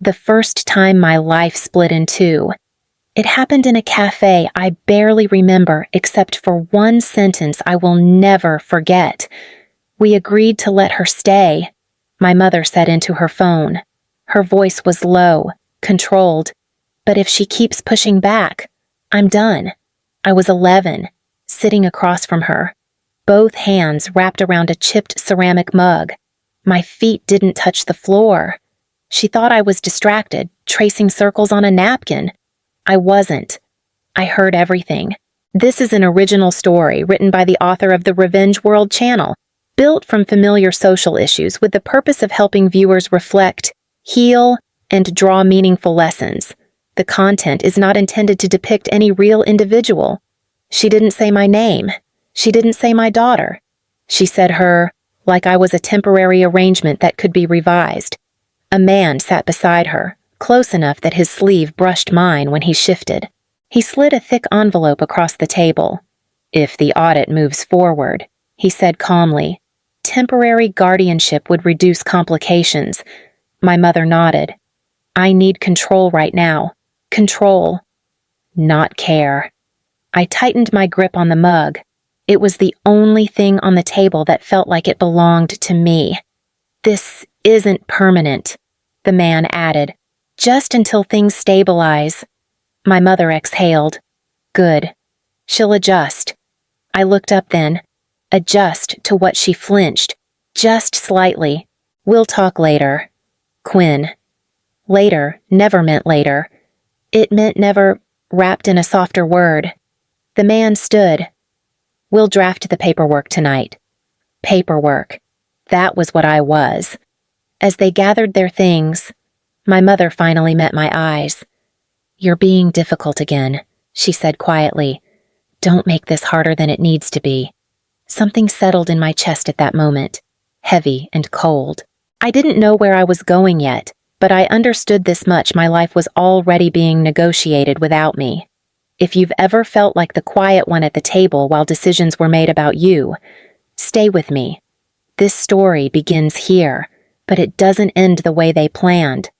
The first time my life split in two. It happened in a cafe I barely remember except for one sentence I will never forget. "We agreed to let her stay," my mother said into her phone. Her voice was low, controlled. "But if she keeps pushing back, I'm done." I was 11, sitting across from her, both hands wrapped around a chipped ceramic mug. My feet didn't touch the floor. She thought I was distracted, tracing circles on a napkin. I wasn't. I heard everything. This is an original story written by the author of the Revenge World channel, built from familiar social issues with the purpose of helping viewers reflect, heal, and draw meaningful lessons. The content is not intended to depict any real individual. She didn't say my name. She didn't say my daughter. She said her, like I was a temporary arrangement that could be revised. A man sat beside her, close enough that his sleeve brushed mine when he shifted. He slid a thick envelope across the table. "If the audit moves forward," he said calmly, "temporary guardianship would reduce complications." My mother nodded. "I need control right now. Control, not care." I tightened my grip on the mug. It was the only thing on the table that felt like it belonged to me. "This isn't permanent," the man added. "Just until things stabilize." My mother exhaled. "Good. She'll adjust." I looked up then. Adjust to what she flinched. Just slightly. "We'll talk later. Quinn." Later never meant later. It meant never, wrapped in a softer word. The man stood. "We'll draft the paperwork tonight." Paperwork. That was what I was. As they gathered their things, my mother finally met my eyes. "You're being difficult again," she said quietly. "Don't make this harder than it needs to be." Something settled in my chest at that moment, heavy and cold. I didn't know where I was going yet, but I understood this much: my life was already being negotiated without me. If you've ever felt like the quiet one at the table while decisions were made about you, stay with me. This story begins here, but it doesn't end the way they planned.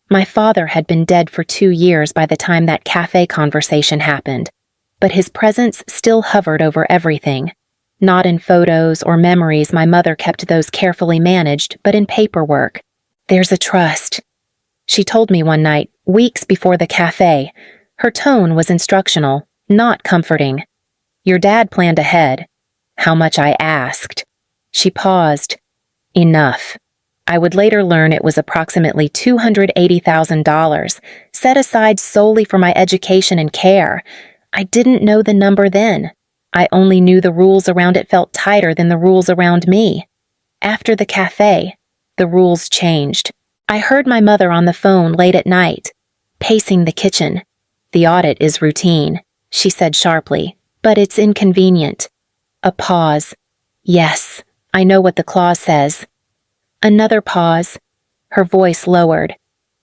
My father had been dead for 2 years by the time that cafe conversation happened, but his presence still hovered over everything. Not in photos or memories, my mother kept those carefully managed, but in paperwork. "There's a trust," she told me one night, weeks before the cafe. Her tone was instructional, not comforting. "Your dad planned ahead." How much I asked. She paused. "Enough." I would later learn it was approximately $280,000, set aside solely for my education and care. I didn't know the number then. I only knew the rules around it felt tighter than the rules around me. After the cafe, the rules changed. I heard my mother on the phone late at night, pacing the kitchen. "The audit is routine," she said sharply, "but it's inconvenient." A pause. "Yes, I know what the clause says." Another pause. Her voice lowered.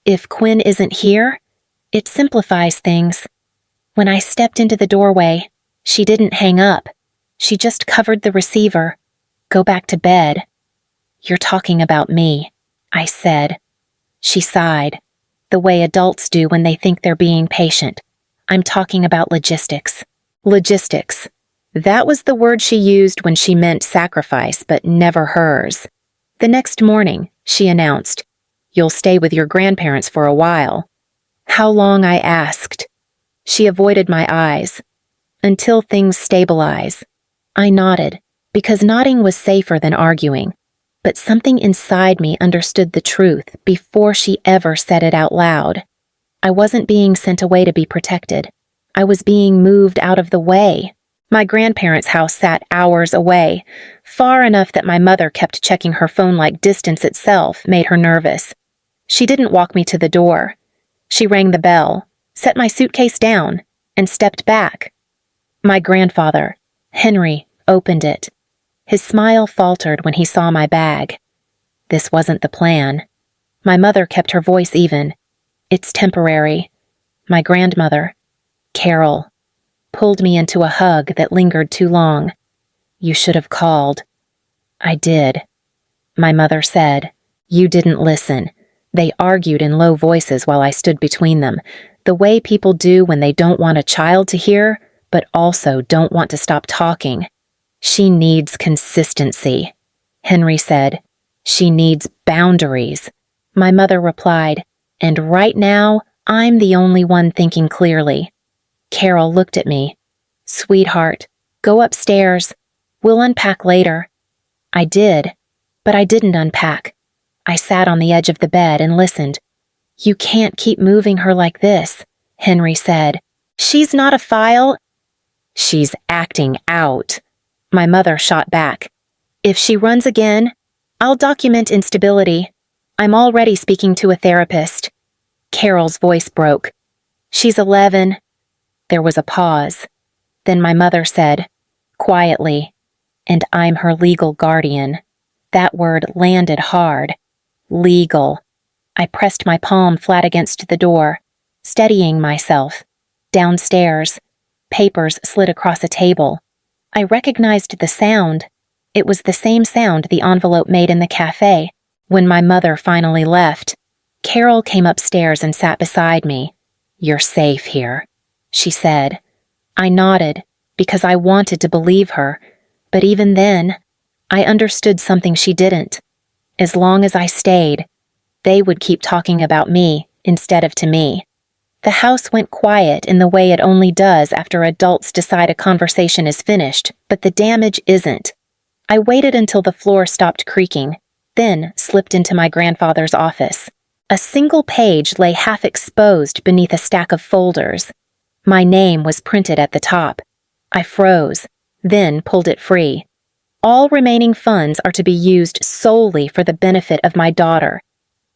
"If Quinn isn't here, it simplifies things." When I stepped into the doorway, she didn't hang up. She just covered the receiver. "Go back to bed." "You're talking about me," I said. She sighed, the way adults do when they think they're being patient. "I'm talking about logistics." Logistics. That was the word she used when she meant sacrifice, but never hers. The next morning, she announced, "You'll stay with your grandparents for a while." How long, I asked. She avoided my eyes. "Until things stabilize." I nodded, because nodding was safer than arguing. But something inside me understood the truth before she ever said it out loud. I wasn't being sent away to be protected. I was being moved out of the way. My grandparents' house sat hours away, far enough that my mother kept checking her phone like distance itself made her nervous. She didn't walk me to the door. She rang the bell, set my suitcase down, and stepped back. My grandfather, Henry, opened it. His smile faltered when he saw my bag. This wasn't the plan. My mother kept her voice even. "It's temporary." My grandmother, Carol, pulled me into a hug that lingered too long. "You should have called." "I did." My mother said, "You didn't listen. They argued in low voices while I stood between them, the way people do when they don't want a child to hear, but also don't want to stop talking. "She needs consistency," Henry said. "She needs boundaries," my mother replied, "and right now, I'm the only one thinking clearly." Carol looked at me. "Sweetheart, go upstairs. We'll unpack later." I did, but I didn't unpack. I sat on the edge of the bed and listened. "You can't keep moving her like this," Henry said. "She's not a file." "She's acting out," my mother shot back. "If she runs again, I'll document instability. I'm already speaking to a therapist." Carol's voice broke. "She's 11. There was a pause. Then my mother said, quietly, "And I'm her legal guardian." That word landed hard. Legal. I pressed my palm flat against the door, steadying myself. Downstairs, papers slid across a table. I recognized the sound. It was the same sound the envelope made in the cafe. When my mother finally left, Carol came upstairs and sat beside me. "You're safe here," she said. I nodded, because I wanted to believe her, but even then, I understood something she didn't. As long as I stayed, they would keep talking about me instead of to me. The house went quiet in the way it only does after adults decide a conversation is finished, but the damage isn't. I waited until the floor stopped creaking, then slipped into my grandfather's office. A single page lay half exposed beneath a stack of folders. My name was printed at the top. I froze, then pulled it free. All remaining funds are to be used solely for the benefit of my daughter,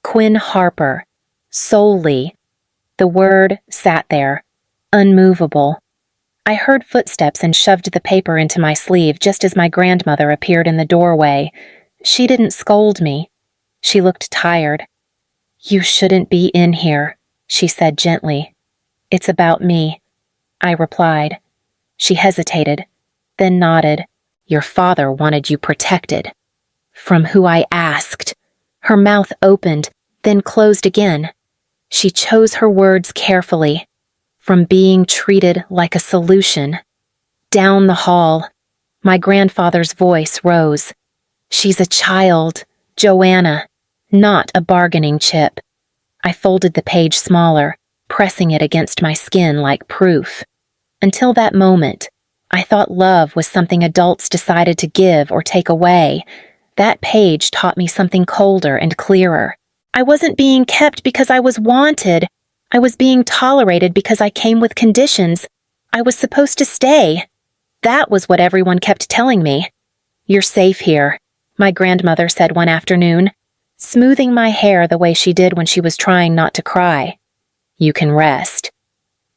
Quinn Harper. Solely. The word sat there, unmovable. I heard footsteps and shoved the paper into my sleeve just as my grandmother appeared in the doorway. She didn't scold me. She looked tired. "You shouldn't be in here," she said gently. "It's about me," I replied. She hesitated, then nodded. "Your father wanted you protected." "From who I asked." Her mouth opened, then closed again. She chose her words carefully. "From being treated like a solution." Down the hall, my grandfather's voice rose. "She's a child, Joanna, not a bargaining chip." I folded the page smaller, pressing it against my skin like proof. Until that moment, I thought love was something adults decided to give or take away. That page taught me something colder and clearer. I wasn't being kept because I was wanted. I was being tolerated because I came with conditions. I was supposed to stay. That was what everyone kept telling me. "You're safe here," my grandmother said one afternoon, smoothing my hair the way she did when she was trying not to cry. "You can rest."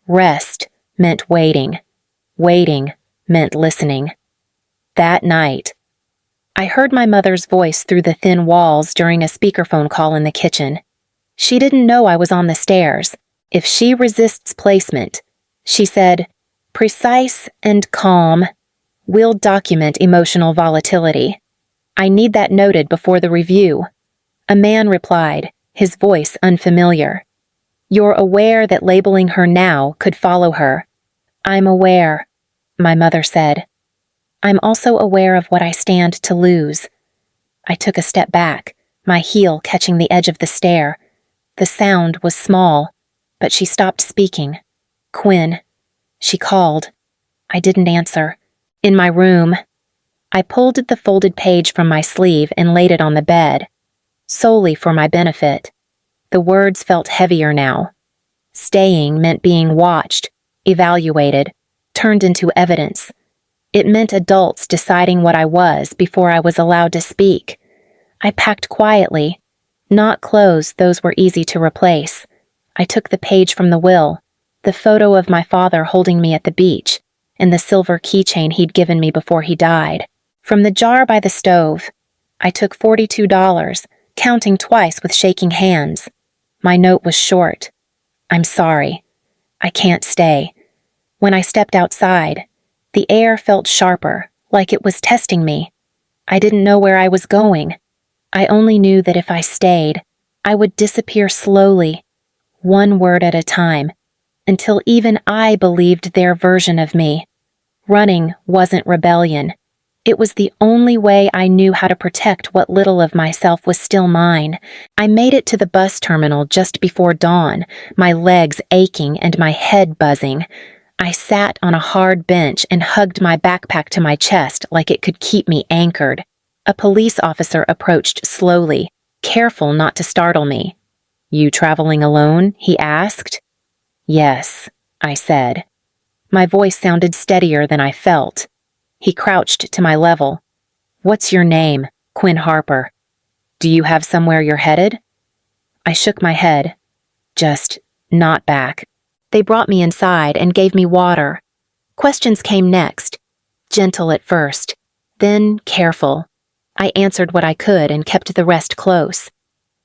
Rest meant waiting. Waiting meant listening. That night, I heard my mother's voice through the thin walls during a speakerphone call in the kitchen. She didn't know I was on the stairs. "If she resists placement," she said, "precise and calm, we'll document emotional volatility. I need that noted before the review." A man replied, his voice unfamiliar. "You're aware that labeling her now could follow her." "I'm aware," my mother said. "I'm also aware of what I stand to lose." I took a step back, my heel catching the edge of the stair. The sound was small, but she stopped speaking. "Quinn," she called. I didn't answer. "In my room." I pulled the folded page from my sleeve and laid it on the bed, solely for my benefit. The words felt heavier now. Staying meant being watched, evaluated, turned into evidence. It meant adults deciding what I was before I was allowed to speak. I packed quietly. Not clothes, those were easy to replace. I took the page from the will, the photo of my father holding me at the beach, and the silver keychain he'd given me before he died. From the jar by the stove, I took $42, counting twice with shaking hands. My note was short. "I'm sorry. I can't stay." When I stepped outside, the air felt sharper, like it was testing me. I didn't know where I was going. I only knew that if I stayed, I would disappear slowly, one word at a time, until even I believed their version of me. Running wasn't rebellion. It was the only way I knew how to protect what little of myself was still mine. I made it to the bus terminal just before dawn, my legs aching and my head buzzing. I sat on a hard bench and hugged my backpack to my chest like it could keep me anchored. A police officer approached slowly, careful not to startle me. "You traveling alone?" he asked. "Yes," I said. My voice sounded steadier than I felt. He crouched to my level. "What's your name?" "Quinn Harper." "Do you have somewhere you're headed?" I shook my head. Just not back. They brought me inside and gave me water. Questions came next, gentle at first, then careful. I answered what I could and kept the rest close.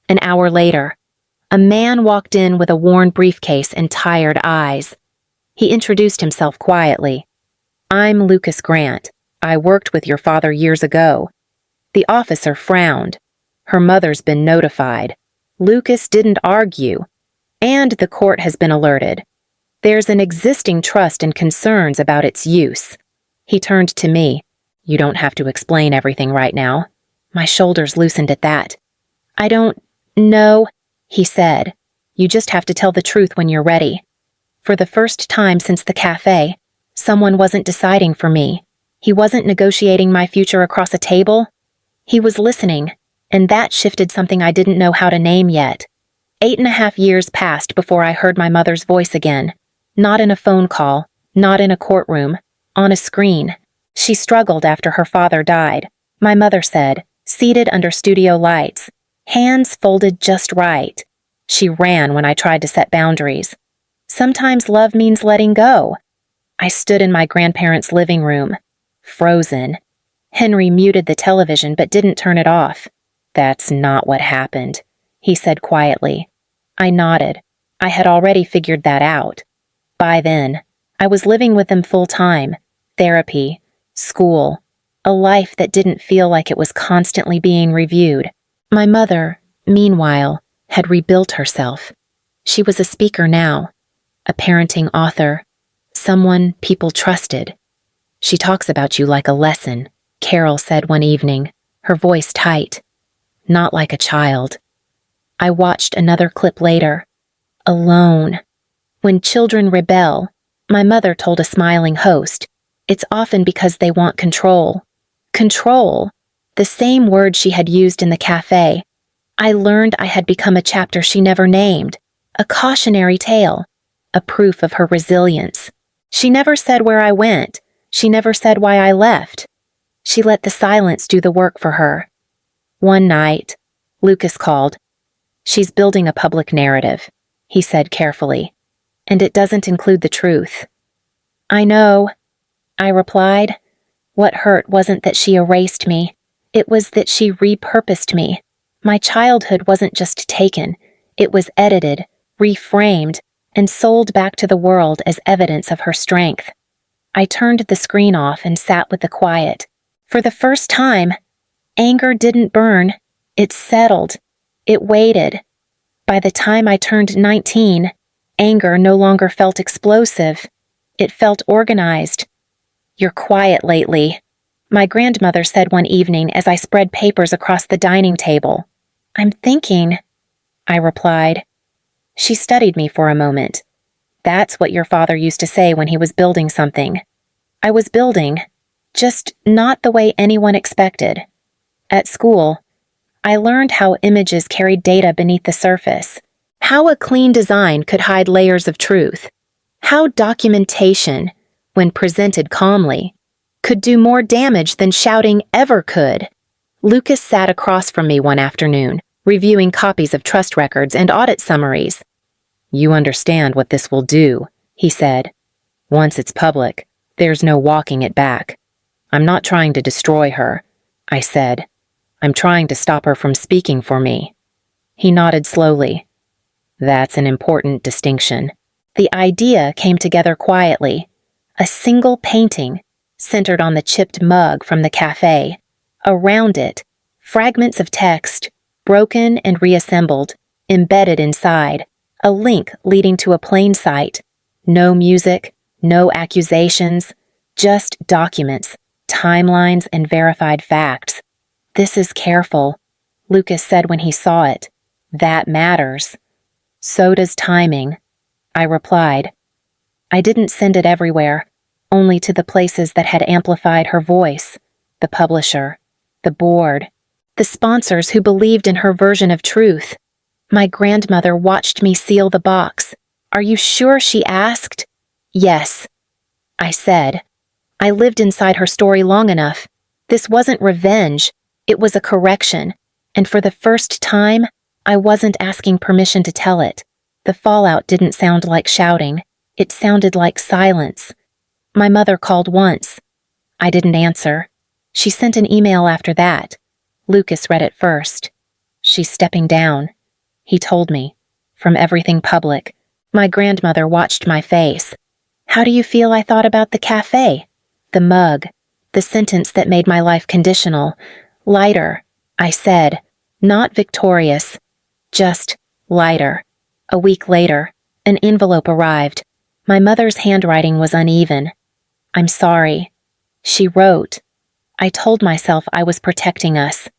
An hour later, a man walked in with a worn briefcase and tired eyes. He introduced himself quietly. "I'm Lucas Grant. I worked with your father years ago." The officer frowned. Her mother's been notified. Lucas didn't argue. And the court has been alerted. There's an existing trust and concerns about its use. He turned to me. "You don't have to explain everything right now." My shoulders loosened at that. "I don't know," he said. "You just have to tell the truth when you're ready." For the first time since the cafe, someone wasn't deciding for me. He wasn't negotiating my future across a table. He was listening, and that shifted something I didn't know how to name yet. 8.5 years passed before I heard my mother's voice again. Not in a phone call, not in a courtroom, on a screen. She struggled after her father died, my mother said, seated under studio lights, hands folded just right. She ran when I tried to set boundaries. Sometimes love means letting go. I stood in my grandparents' living room, frozen. Henry muted the television but didn't turn it off. "That's not what happened," he said quietly. I nodded. I had already figured that out. By then, I was living with them full-time. Therapy, school, a life that didn't feel like it was constantly being reviewed. My mother, meanwhile, had rebuilt herself. She was a speaker now, a parenting author, someone people trusted. "She talks about you like a lesson," Carol said one evening, her voice tight. "Not like a child." I watched another clip later. Alone. When children rebel, my mother told a smiling host, it's often because they want control. Control, the same word she had used in the cafe. I learned I had become a chapter she never named, a cautionary tale, a proof of her resilience. She never said where I went. She never said why I left. She let the silence do the work for her. One night, Lucas called. "She's building a public narrative," he said carefully, "and it doesn't include the truth." "I know," I replied. What hurt wasn't that she erased me. It was that she repurposed me. My childhood wasn't just taken. It was edited, reframed, and sold back to the world as evidence of her strength. I turned the screen off and sat with the quiet. For the first time, anger didn't burn. It settled. It waited. By the time I turned 19, anger no longer felt explosive. It felt organized. "You're quiet lately," my grandmother said one evening as I spread papers across the dining table. "I'm thinking," I replied. She studied me for a moment. "That's what your father used to say when he was building something." I was building, just not the way anyone expected. At school, I learned how images carried data beneath the surface, how a clean design could hide layers of truth, how documentation, when presented calmly, could do more damage than shouting ever could. Lucas sat across from me one afternoon, reviewing copies of trust records and audit summaries. "You understand what this will do," he said. "Once it's public, there's no walking it back. I'm not trying to destroy her," I said. "I'm trying to stop her from speaking for me." He nodded slowly. "That's an important distinction." The idea came together quietly. A single painting, centered on the chipped mug from the cafe. Around it, fragments of text, broken and reassembled, embedded inside, a link leading to a plain sight. No music, no accusations, just documents, timelines, and verified facts. "This is careful," Lucas said when he saw it. "That matters." "So does timing," I replied. I didn't send it everywhere, only to the places that had amplified her voice: the publisher, the board, the sponsors who believed in her version of truth. My grandmother watched me seal the box. "Are you sure?" she asked. "Yes," I said. I lived inside her story long enough. This wasn't revenge, it was a correction, and for the first time, I wasn't asking permission to tell it. The fallout didn't sound like shouting, it sounded like silence. My mother called once. I didn't answer. She sent an email after that. Lucas read it first. "She's stepping down," he told me, "from everything public." My grandmother watched my face. "How do you feel I thought about the cafe? The mug, the sentence that made my life conditional?" "Lighter," I said, "not victorious, just lighter." A week later, an envelope arrived. My mother's handwriting was uneven. "I'm sorry," she wrote. I told myself I was protecting us.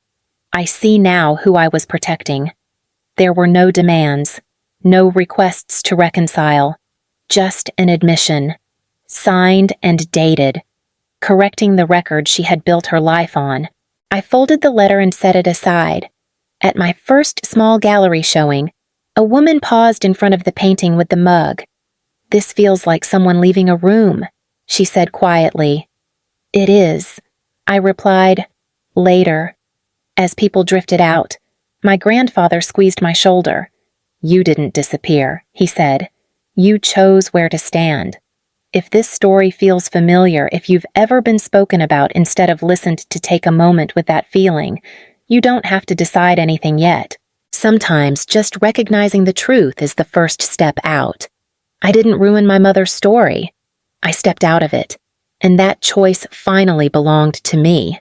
I see now who I was protecting. There were no demands, no requests to reconcile, just an admission, signed and dated, correcting the record she had built her life on. I folded the letter and set it aside. At my first small gallery showing, a woman paused in front of the painting with the mug. "This feels like someone leaving a room," she said quietly. "It is," I replied. Later, as people drifted out, my grandfather squeezed my shoulder. "You didn't disappear," he said. "You chose where to stand." If this story feels familiar, if you've ever been spoken about instead of listened to, take a moment with that feeling. You don't have to decide anything yet. Sometimes just recognizing the truth is the first step out. I didn't ruin my mother's story. I stepped out of it, and that choice finally belonged to me.